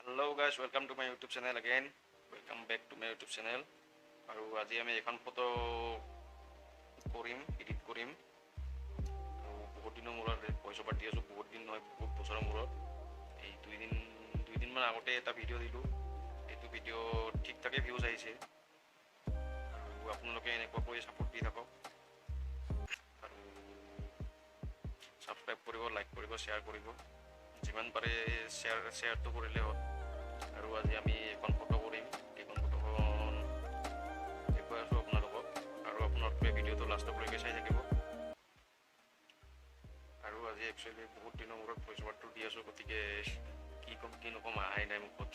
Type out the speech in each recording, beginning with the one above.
Hello guys, welcome to my YouTube channel again. Welcome back to my YouTube channel. আৰু আজি আমি এখন photo edit কৰিম। আৰু বহুত দিনৰ মূৰত পইচা পাতি আছোঁ, বহুত দিন নহয় বহুত বছৰৰ মূৰত। এই দুইদিনমান আগতে এটা ভিডিঅ' দিলোঁ। এইটো ভিডিঅ' ঠিক ঠাকে ভিউজ আহিছে। আৰু আপোনালোকে এনেকুৱাকৈ ছাপোৰ্ট দি থাকক। আৰু ছাবস্ক্ৰাইব কৰিব, লাইক কৰিব, শ্বেয়াৰ কৰিব। যিমান পাৰে শ্বেয়াৰটো কৰিলে হ'ল। আৰু আজি আমি এখন ফটো কৰিম। এইখন ফটোখন দেখুৱাই আছোঁ আপোনালোকক। আৰু আপোনালোকে ভিডিঅ'টো লাষ্টলৈকে চাই থাকিব। আৰু আজি একচুৱেলি বহুত দিনৰ মূৰত ভইচ অভাৰটো দি আছোঁ, গতিকে কি ক'ম কি নক'ম আহাই নাই মুখত।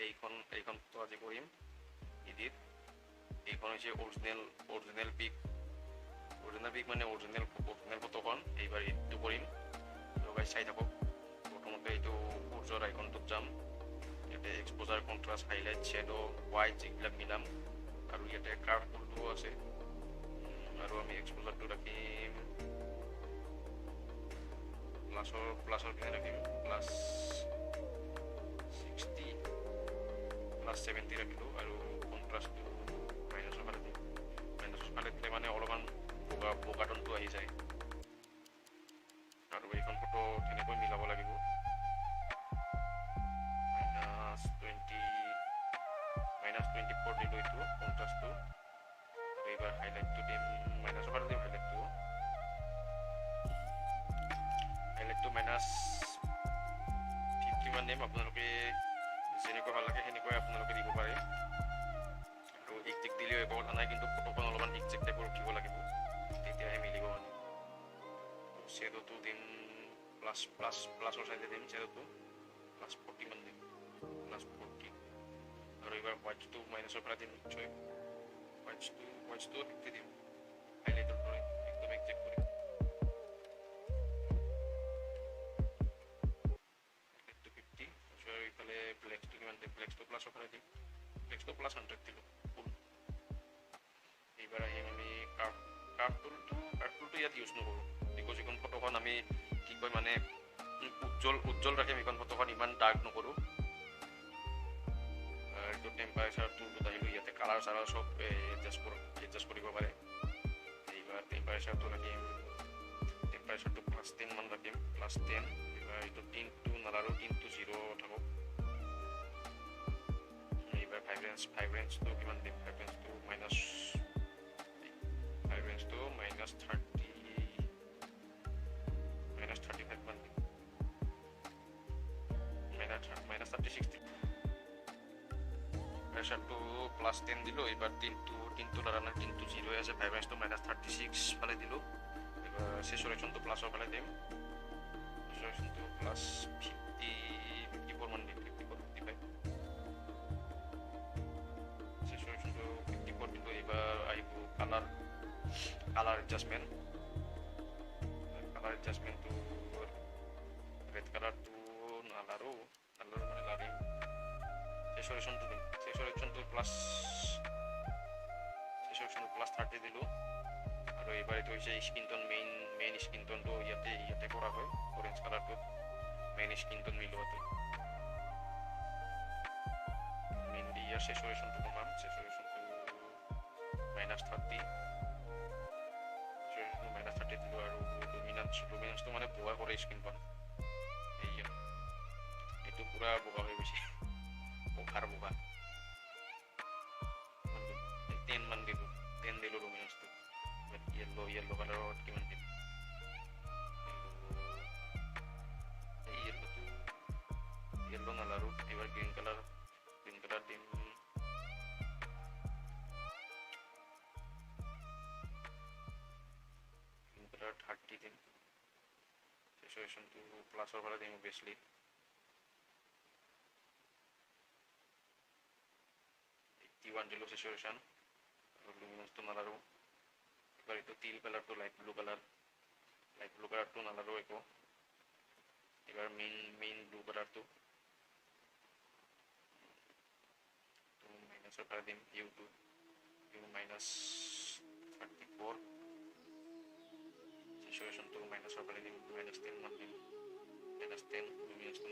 এইখন ফটো আজি কৰিম এডিট। এইখন হৈছে অৰিজিনেল পিক মানে অৰিজিনেল ফটোখন। এইবাৰ এডিটটো কৰিম, লগাই চাই থাকক। প্ৰথমতে এইটো সূৰ্যৰ আইকনটোত যাম। ইয়াতে exposure, contrast, highlight, shadow, white এইবিলাক মিলাম। আৰু ইয়াতে কাৰ্ভ টুলটোও আছে। আৰু আমি এক্সপ'জাৰটো ৰাখিম প্লাছৰ কিনে ৰাখিম +60 ৰাখিলোঁ। আৰু কণ্ট্ৰাষ্টটো মাইনাছৰ ফালে দিম। মাইনাছৰ ফালে দিলে মানে অলপমান বগাটনটো আহি যায়। আৰু এইখন ফটো তেনেকৈ মিলাব লাগিব। -24 দিলোঁ এইটো কণ্ট্ৰাষ্টটো। আৰু এইবাৰ হাইলাইটটো দিম, মাইনাছৰ ফালে দিম হাইলাইটটো -50 দিম। আপোনালোকে যেনেকুৱা ভাল লাগে সেনেকুৱাই আপোনালোকে দিব পাৰে। আৰু ইকজেক্ট দিলেও একো কথা নাই, কিন্তু ফটোখন অলপমান ইকজেক্ট টাইপৰ উঠিব লাগিব, তেতিয়াহে মিলিব মানে। শ্বেডোটো দিম প্লাছৰ চাইডে দিম। শ্বেডোটো +40 দিম, +40। আৰু এইবাৰ হোৱাইটটো মাইনাছৰ পৰা দিম নিশ্চয়। হোৱাইটটো 50 দিম, হাইলাইটৰ দৰে একদম একজেক্ট কৰিম। হাইলাইটটো 50। আৰু এইফালে ব্লেকটো কিমান দিম? ব্লেকটো প্লাছৰ পৰা দিম। ব্লেকটো +100 দিলোঁ ফুল। এইবাৰ আহিম আমি কাৰ্ভ টুলটো ইয়াত ইউজ নকৰোঁ, বিকজ এইখন ফটোখন আমি কি কয় মানে উজ্জ্বল ৰাখিম। এইখন ফটোখন ইমান ডাৰ্ক নকৰোঁ। এইটো টেম্পাৰেচাৰ টুলটোত আহিলোঁ। ইয়াতে কালাৰ চালাৰ চব এডজাষ্ট কৰিব পাৰে। এইবাৰ টেম্পাৰেচাৰটো ৰাখিম, টেম্পাৰেচাৰটো +10 মান ৰাখিম, +10। এইবাৰ এইটো টিনটো নালাৰো, টিনটো 0 থাকক। এইবাৰ ভাইব্ৰেঞ্চটো কিমান দিম? ভাইব্ৰেঞ্চটো -35 মান দিম, -36 দিম। প্ৰেচাৰটো +10 দিলোঁ। এইবাৰ টিনটো লাৰা, টিনটো 0 আছে। ভাইব্ৰেঞ্চটো -36 ফালে দিলোঁ। এইবাৰ চেচুৰেশ্যনটো প্লাছৰ ফালে দিম। চেচুৰেশ্যনটো +54 মান দিম, 54-55। চেচুৰেশ্যনটো 54 দিলোঁ। এইবাৰ আহিব কালাৰ এডজাষ্টমেণ্টটো ৰেড কালাৰটো নালাৰো মানে লাৰিম। চেচুৰেশ্যনটো দিম, চেচুৰেশ্যনটো +30 দিলোঁ। আৰু এইবাৰ এইটো হৈছে স্কিন টন, মেইন স্কিন টনটো ইয়াতে কৰা হয়। অৰেঞ্জ কালাৰটোত মেইন স্কিন টন মিলোৱাটো। মেইনলি ইয়াৰ চেচুৰেশ্যনটো কমাম। চেচুৰেশ্যনটো -30 দিলোঁ। আৰু লুমিনান্সটো মানে বগা কৰে স্কিনখন। এইটো পূৰা বগা হৈ গৈছে, বগা 10 মান দিলোঁ। 10 দিলোঁ লুমিনান্সটো। য়েল্ল' কালাৰত কিমান দিম? য়েল্ল' নালাৰো। এইবাৰ গ্ৰীণ কালাৰ দিম। গ্ৰীণ কালাৰ 30 দিম। চেচুৰেশ্যনটো প্লাছৰ ফালে দিম অভিয়াছলি। 81 দিলোঁ চেচুৰেশ্যন। আৰু লুমিনান্সটো নালাৰো। এইবাৰ এইটো টিল কালাৰটো লাইট ব্লু কালাৰটো নালাৰো একো। এইবাৰ মেইন ব্লু কালাৰটো মাইনাছৰ ফালে দিম। ইউটো -34। চেচুৰেশ্যনটো মাইনাছৰ ফালে দিম, -10 মান দিম। -10 লুমিনান্সটো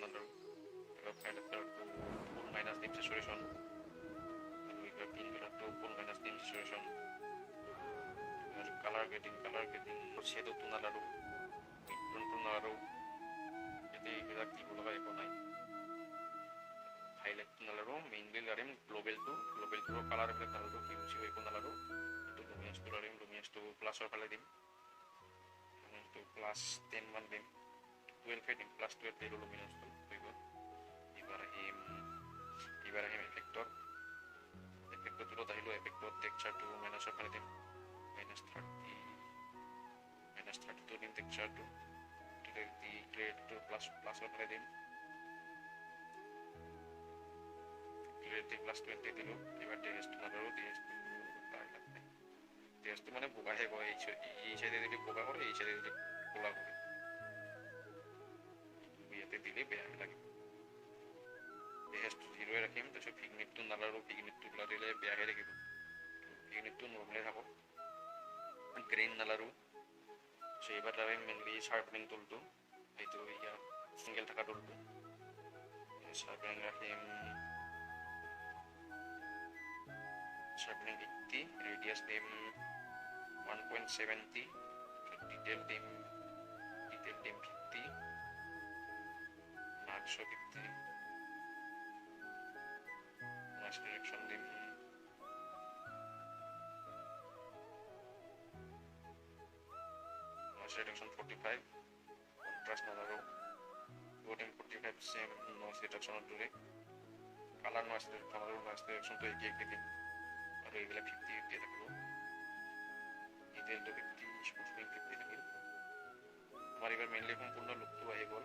ভায়োলেট কালাৰটো ফুল মাইনাছ দিম চেচুৰেশ্যন, আৰু এইবাৰ পিংক কালাৰটো ফুল মাইনাছ দিম চেচুৰেশ্যন, আৰু কালাৰ গ্ৰেডিং শ্বেডটো নালাৰো, মিডটোনটো নালাৰো, যাতে এইবিলাক দিব লগা একো নাই। হাইলাইটটো নালাৰো, মেইনলি লাৰিম গ্ল'বেলটোৰ কালাৰবিলাক নালাৰো, কিউচি একো নালাৰো। এইটো লুমিনাছটো লাৰিম, লুমিনাছটো প্লাছৰ ফালে দিম, লুমিনাছটো প্লাছ 10 মান দিম, 12 দিম, প্লাছ 12 দিলোঁ লুমিনাছটো হৈ গ'ল। এইবাৰ আহিম এফেক্টত তুলত আহিলোঁ, এফেক্টত টেক্সচাৰটো মাইনাছৰ ফালে দিম, -30 দিম টেক্সচাৰটো, ক্লিয়াৰটো প্লাছৰ ফালে দিম, ক্লিয়াৰিটি +20 দিলোঁ। এইবাৰ টেক্সটো নালাৰো, টেক্সটো মানে বগাহে কৰে, এই চাইডে দিলে বগা কৰে, এই চাইডে দিলে ক'লা কৰে, ইয়াতে দিলে বেয়াহে লাগিব। টেক্সটো 0 ৰাখিম, তাৰপিছত পিগমেণ্টটো নালাৰো, পিগমেণ্টটো লাৰিলে বেয়াহে লাগিব, পিগমেণ্টটো নৰ্মেলে থাকক। গ্ৰেইন নালাৰো, এইবাৰ লাৰিম মেইনলি শাৰ্পনিং টুলটো, এইটো ইয়াৰ চিংগেল থকা টুলটো, শাৰ্পনিং ৰাখিম শাৰ্পনিং 80, ৰেডিয়াছ দিম 1.70, ডিটেইল দিম 50, মাৰ্কছৰ 50, মাৰ্কছ ডিৰেকশ্যন দিম 45, কন্ট্ৰাষ্ট নালাৰো, দিম 45, চেম নইজ ৰিডাকশ্যনৰ দৰে, কালাৰ নইজ ৰিডাকশ্যনটো একে দিম, আৰু এইবিলাক 50 থাকিব, ডিটেইলটো 50, স্মুথনিং 50 থাকিল। আমাৰ এইবাৰ মেইনলি সম্পূৰ্ণ লুকটো আহি গ'ল,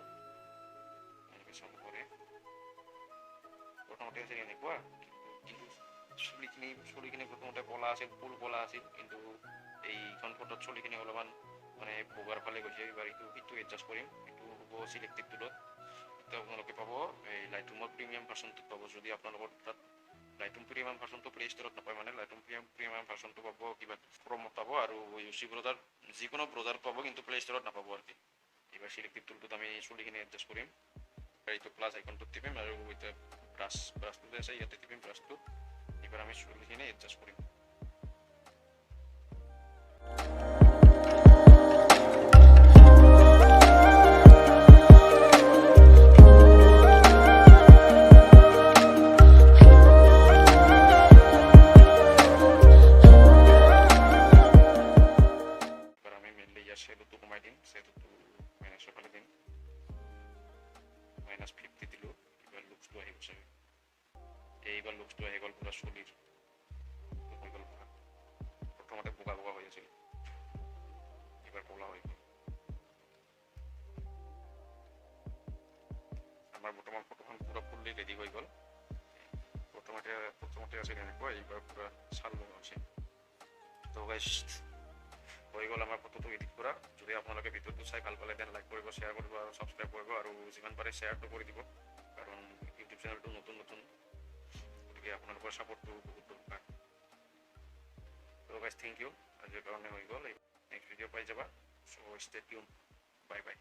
এনিমেশ্যন কৰে প্ৰথমতে আছিল এনেকুৱা, কিন্তু চুলিখিনি প্ৰথমতে ক'লা আছিল, ফুল ক'লা আছিল, কিন্তু এইখন ফটোত চুলিখিনি অলপমান মানে বগাৰ ফালে গৈছে। এইবাৰ সেইটো এডজাষ্ট কৰিম, এইটো হ'ব চিলেক্টিভ টুলত। এতিয়া আপোনালোকে পাব এই লাইটৰুমৰ প্ৰিমিয়াম ভাৰ্চনটো পাব, যদি আপোনালোকৰ তাত লাইটৰুম প্ৰিমিয়াম ভাৰ্চনটো প্লে ষ্টৰত নাপায়, মানে লাইটৰুম প্ৰিমিয়াম ভাৰ্চনটো পাব কিবা ক্ৰমত পাব, আৰু ইউচি ব্ৰাউজাৰ যিকোনো ব্ৰাউজাৰ পাব, কিন্তু প্লে ষ্টৰত নাপাব আৰু কি। এইবাৰ চিলেক্টিভ টুলটোত আমি চুলিখিনি এডজাষ্ট কৰিম, এইটো প্লাছ আইকনটোত টিপিম, আৰু এতিয়া ব্ৰাছটো আছে ইয়াতে টিপিম ব্ৰাছটো। এইবাৰ আমি চুলিখিনি এডজাষ্ট কৰিম। শ্বেডোটো কমাই দিম, শ্বেডোটো মাইনাছৰ ফালে দিম, -50 দিলোঁ। এইবাৰ লুকছটো আহি গৈছে, এইবাৰ লুকছটো আহি গ'ল পুৰা চুলিৰ হৈ গ'ল পুৰা। প্ৰথমতে বগা হৈ আছিল, এইবাৰ ক'লা হৈ গ'ল। আমাৰ বৰ্তমান ফটোখন পুৰা ফুল্লি ৰেডি হৈ গ'ল। প্ৰথমতে আছিল এনেকুৱা, এইবাৰ পুৰা ছাল লগা হৈছে। তো গাইছ হৈ গ'ল আমাৰ ফটোটো এডিট কৰা। যদি আপোনালোকে ভিডিঅ'টো চাই ভাল পালে, দেন লাইক কৰিব, শ্বেয়াৰ কৰিব, আৰু ছাবস্ক্ৰাইব কৰিব, আৰু যিমান পাৰে শ্বেয়াৰটো কৰি দিব, কাৰণ ইউটিউব চেনেলটো নতুন, গতিকে আপোনালোকৰ ছাপোৰ্টটো বহুত দৰকাৰ। তো গাইছ থেংক ইউ, আজিৰ কাৰণে হৈ গ'ল। নেক্সট ভিডিঅ' পাই যাবা, চ' ষ্টে টিউন, বাই বাই।